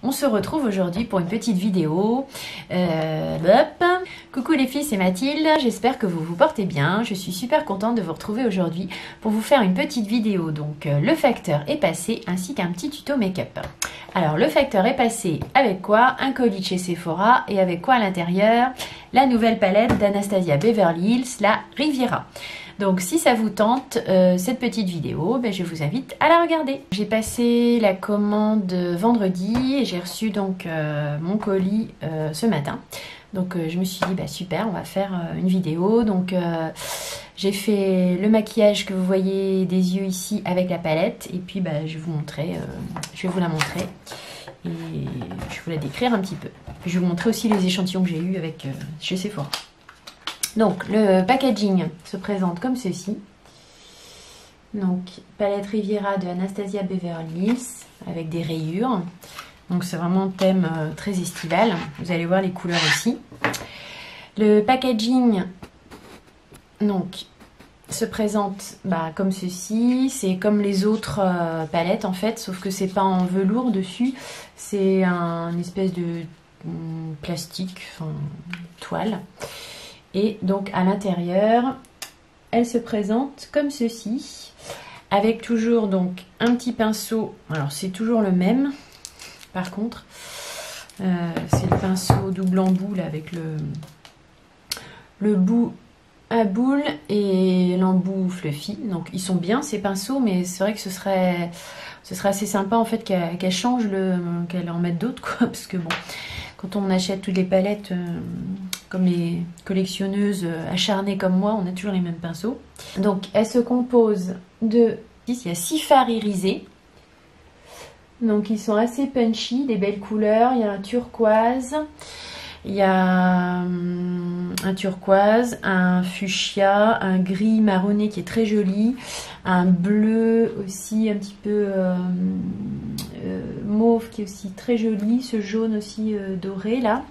on se retrouve aujourd'hui pour une petite vidéo. Hop. Coucou les filles, c'est Mathilde, j'espère que vous vous portez bien. Je suis super contente de vous retrouver aujourd'hui pour vous faire une petite vidéo. Donc le facteur est passé ainsi qu'un petit tuto make-up. Alors le facteur est passé avec quoi? Un colis de chez Sephora et avec quoi à l'intérieur? La nouvelle palette d'Anastasia Beverly Hills, la Riviera. Donc si ça vous tente cette petite vidéo, je vous invite à la regarder. J'ai passé la commande vendredi et j'ai reçu donc mon colis ce matin. Donc je me suis dit super, on va faire une vidéo. Donc j'ai fait le maquillage que vous voyez des yeux ici avec la palette. Et puis je vais vous montrer, je vais vous la montrer. Et je vais vous la décrire un petit peu. Je vais vous montrer aussi les échantillons que j'ai eu avec chez Sephora. Donc le packaging se présente comme ceci. Donc palette Riviera de Anastasia Beverly Hills avec des rayures. Donc c'est vraiment un thème très estival. Vous allez voir les couleurs aussi. Le packaging donc se présente comme ceci. C'est comme les autres palettes en fait, sauf que c'est pas en velours dessus. C'est une espèce de plastique, toile. Et donc à l'intérieur, elle se présente comme ceci, avec toujours donc un petit pinceau. Alors c'est toujours le même, par contre, c'est le pinceau double embout avec le bout à boule et l'embout fluffy. Donc ils sont bien ces pinceaux, mais c'est vrai que ce serait assez sympa en fait qu'elle change qu'elle en mette d'autres quoi, parce que bon. Quand on achète toutes les palettes, comme les collectionneuses acharnées comme moi, on a toujours les mêmes pinceaux. Donc, elle se compose de... Il y a 6 fards irisés. Donc, ils sont assez punchy, des belles couleurs. Il y a un turquoise, il y a un turquoise, un fuchsia, un gris marronné qui est très joli, un bleu aussi un petit peu mauve qui est aussi très joli, ce jaune aussi doré là.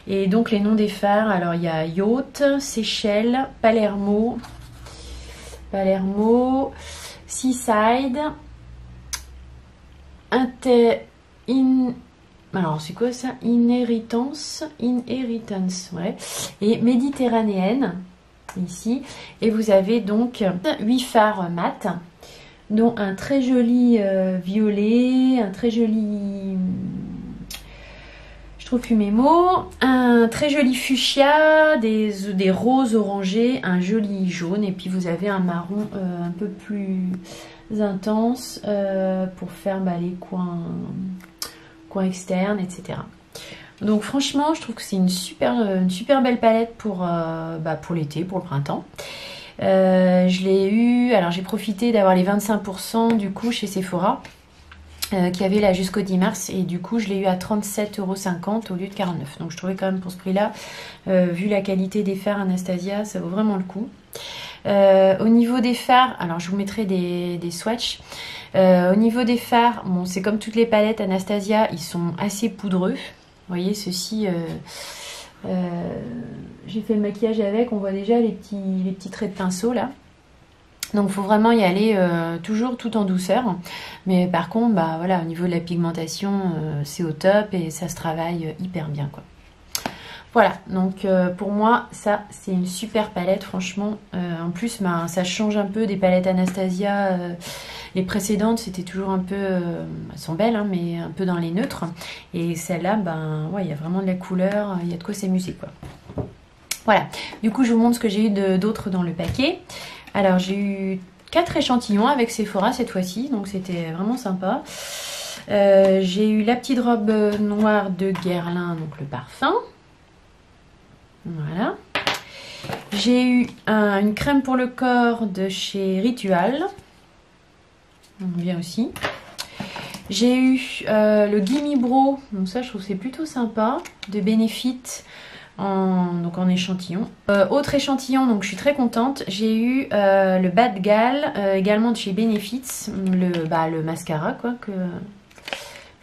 Et donc les noms des fards, alors il y a Yacht, Seychelles, Palermo, Seaside, alors c'est quoi ça? Inheritance, ouais. Et méditerranéenne, ici. Et vous avez donc 8 fards mat, dont un très joli violet, un très joli... Je trouve plus mes mots. Un très joli fuchsia, des roses orangés, un joli jaune. Et puis vous avez un marron un peu plus intense pour faire les coins externes, etc. Donc franchement, je trouve que c'est une super belle palette pour l'été, pour le printemps. Je l'ai eu, alors j'ai profité d'avoir les 25% du coup chez Sephora, qui avait là jusqu'au 10 mars, et du coup je l'ai eu à 37,50 € au lieu de 49. Donc je trouvais quand même pour ce prix là, vu la qualité des fards Anastasia, ça vaut vraiment le coup. Au niveau des fards, alors je vous mettrai des swatchs. Au niveau des fards, bon, c'est comme toutes les palettes Anastasia, ils sont assez poudreux. Vous voyez, ceci, j'ai fait le maquillage avec, on voit déjà les petits traits de pinceau là. Donc il faut vraiment y aller toujours tout en douceur. Mais par contre, voilà, au niveau de la pigmentation, c'est au top et ça se travaille hyper bien quoi. Voilà, donc pour moi, ça c'est une super palette, franchement. En plus, ça change un peu des palettes Anastasia. Les précédentes, c'était toujours un peu... elles sont belles, hein, mais un peu dans les neutres. Et celle-là, ouais, il y a vraiment de la couleur, il y a de quoi s'amuser, quoi. Voilà, du coup, je vous montre ce que j'ai eu d'autres dans le paquet. Alors, j'ai eu 4 échantillons avec Sephora cette fois-ci, donc c'était vraiment sympa. J'ai eu la petite robe noire de Guerlain, donc le parfum. Voilà. J'ai eu une crème pour le corps de chez Ritual. Bien aussi. J'ai eu le Gimme Bro. Donc ça, je trouve que c'est plutôt sympa. De Benefit en échantillon. Autre échantillon, donc je suis très contente. J'ai eu le Bad Gal, également de chez Benefits. Le mascara, quoi, que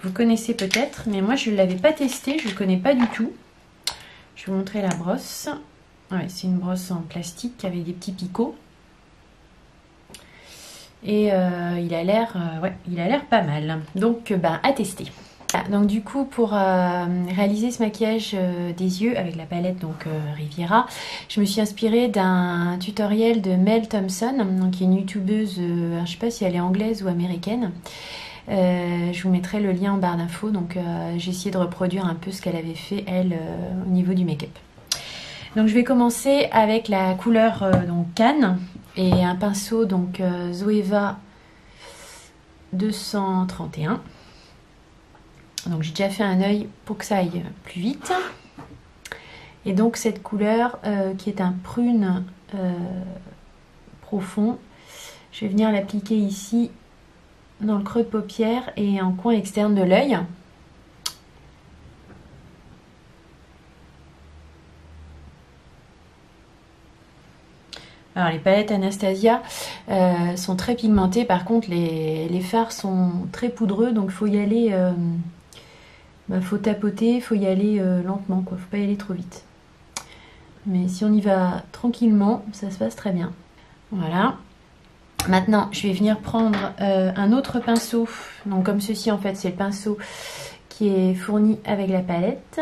vous connaissez peut-être. Mais moi, je ne l'avais pas testé. Je ne le connais pas du tout. Je vais vous montrer la brosse. Ouais, c'est une brosse en plastique avec des petits picots. Et il a l'air pas mal. Donc, à tester. Donc du coup, pour réaliser ce maquillage des yeux avec la palette donc Riviera, je me suis inspirée d'un tutoriel de Mel Thompson, donc, qui est une youtubeuse, je ne sais pas si elle est anglaise ou américaine. Je vous mettrai le lien en barre d'infos. Donc j'ai essayé de reproduire un peu ce qu'elle avait fait elle au niveau du make-up. Donc je vais commencer avec la couleur donc Cannes et un pinceau donc Zoeva 231. Donc j'ai déjà fait un œil pour que ça aille plus vite. Et donc cette couleur qui est un prune profond, je vais venir l'appliquer ici dans le creux de paupière et en coin externe de l'œil. Alors les palettes Anastasia sont très pigmentées, par contre les fards sont très poudreux, donc il faut y aller, faut tapoter, il faut y aller lentement, quoi. Faut pas y aller trop vite. Mais si on y va tranquillement, ça se passe très bien. Voilà. Maintenant, je vais venir prendre un autre pinceau. Donc comme ceci, en fait, c'est le pinceau qui est fourni avec la palette.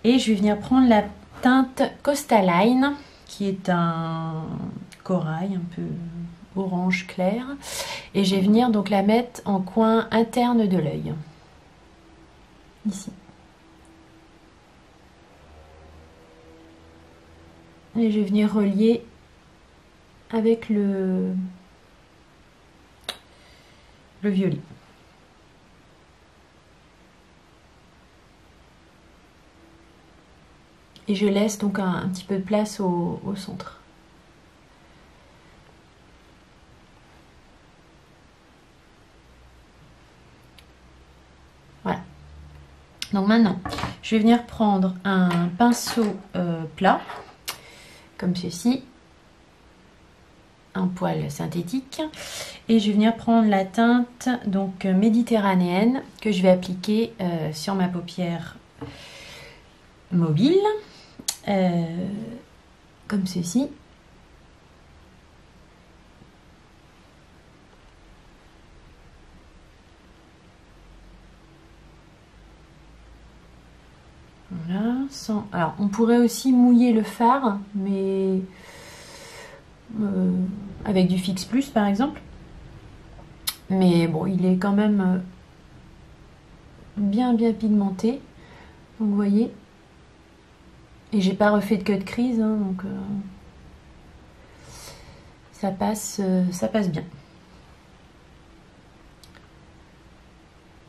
Et je vais venir prendre la teinte Costaline, qui est un corail un peu orange clair. Et je vais venir donc la mettre en coin interne de l'œil. Ici. Et je vais venir relier avec le violet. Et je laisse donc un petit peu de place au centre. Voilà. Donc maintenant, je vais venir prendre un pinceau plat, comme ceci, un poil synthétique, et je vais venir prendre la teinte donc méditerranéenne que je vais appliquer sur ma paupière mobile, comme ceci. Voilà, alors on pourrait aussi mouiller le fard, mais avec du Fix Plus par exemple. Mais bon, il est quand même bien pigmenté. Donc vous voyez. Et j'ai pas refait de cut crease, hein, donc ça passe bien.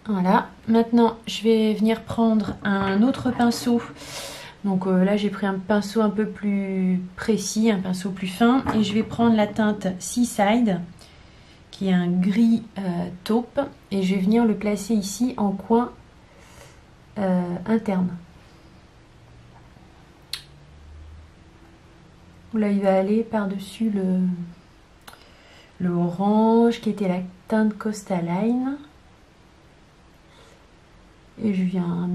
Voilà, maintenant je vais venir prendre un autre pinceau. Donc là j'ai pris un pinceau un peu plus précis, un pinceau plus fin. Et je vais prendre la teinte Seaside, qui est un gris taupe. Et je vais venir le placer ici en coin interne. Là il va aller par-dessus le orange qui était la teinte Costaline. Et je viens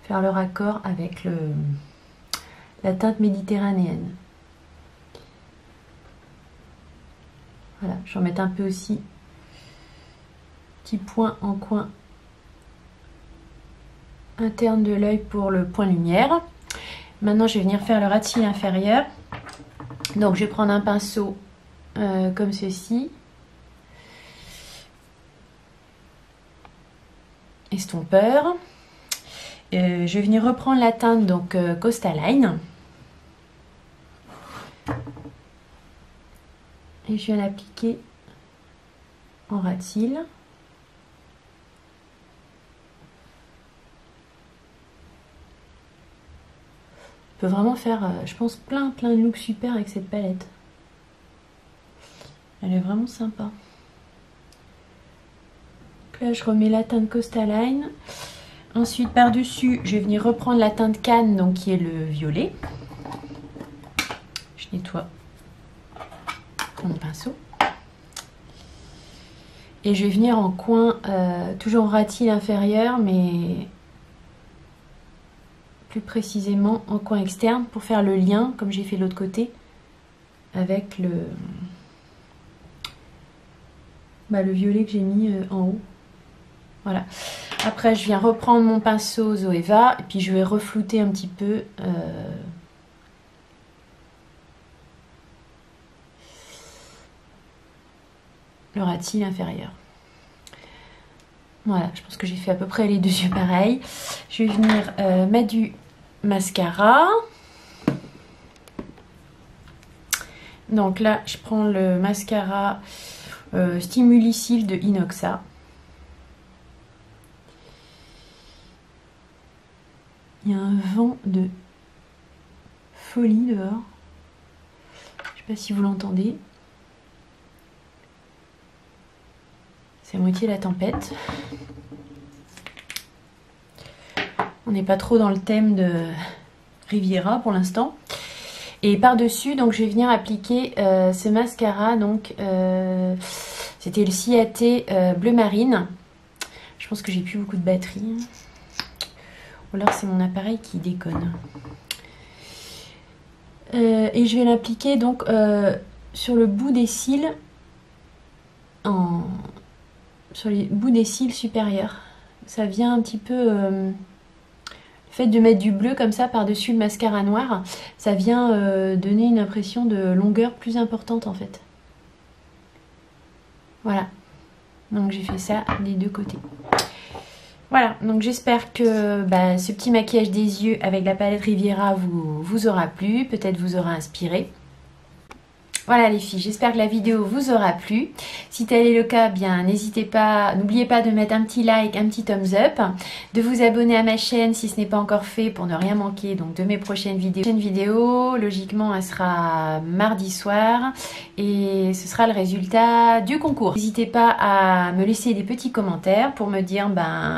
faire le raccord avec la teinte méditerranéenne. Voilà, je vais en mettre un peu aussi. Petit point en coin interne de l'œil pour le point lumière. Maintenant, je vais venir faire le ras de cils inférieur. Donc, je vais prendre un pinceau comme ceci. Estompeur. Je vais venir reprendre la teinte donc Costaline. Et je viens l'appliquer en ras de cils. On peut vraiment faire, je pense, plein de looks super avec cette palette. Elle est vraiment sympa. Donc là, je remets la teinte Costaline. Ensuite, par-dessus, je vais venir reprendre la teinte Cannes, donc qui est le violet. Je nettoie mon pinceau. Et je vais venir en coin, toujours en ras de cils inférieur, mais plus précisément en coin externe pour faire le lien, comme j'ai fait de l'autre côté, avec le violet que j'ai mis en haut. Voilà. Après, je viens reprendre mon pinceau Zoeva et puis je vais reflouter un petit peu le ras de cils inférieur. Voilà, je pense que j'ai fait à peu près les deux yeux pareils. Je vais venir mettre du mascara. Donc là, je prends le mascara Stimulicil de Inoxa. Il y a un vent de folie dehors. Je ne sais pas si vous l'entendez. C'est à moitié la tempête. On n'est pas trop dans le thème de Riviera pour l'instant. Et par-dessus, donc je vais venir appliquer ce mascara. Donc c'était le Ciaté bleu marine. Je pense que j'ai plus beaucoup de batterie. Ou alors c'est mon appareil qui déconne. Et je vais l'appliquer donc sur le bout des cils, sur les bouts des cils supérieurs. Ça vient un petit peu... le fait de mettre du bleu comme ça par-dessus le mascara noir, ça vient donner une impression de longueur plus importante en fait. Voilà. Donc j'ai fait ça des deux côtés. Voilà, donc j'espère que ce petit maquillage des yeux avec la palette Riviera vous aura plu, peut-être vous aura inspiré. Voilà les filles, j'espère que la vidéo vous aura plu. Si tel est le cas, bien n'hésitez pas, n'oubliez pas de mettre un petit like, un petit thumbs up, de vous abonner à ma chaîne si ce n'est pas encore fait pour ne rien manquer donc de mes prochaines vidéos. La prochaine vidéo, logiquement, elle sera mardi soir et ce sera le résultat du concours. N'hésitez pas à me laisser des petits commentaires pour me dire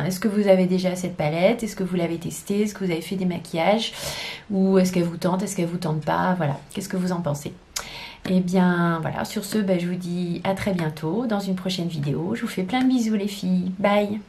est-ce que vous avez déjà cette palette, est-ce que vous l'avez testée, est-ce que vous avez fait des maquillages ou est-ce qu'elle vous tente, est-ce qu'elle vous tente pas, voilà, qu'est-ce que vous en pensez? Et bien voilà, sur ce, je vous dis à très bientôt dans une prochaine vidéo. Je vous fais plein de bisous les filles. Bye!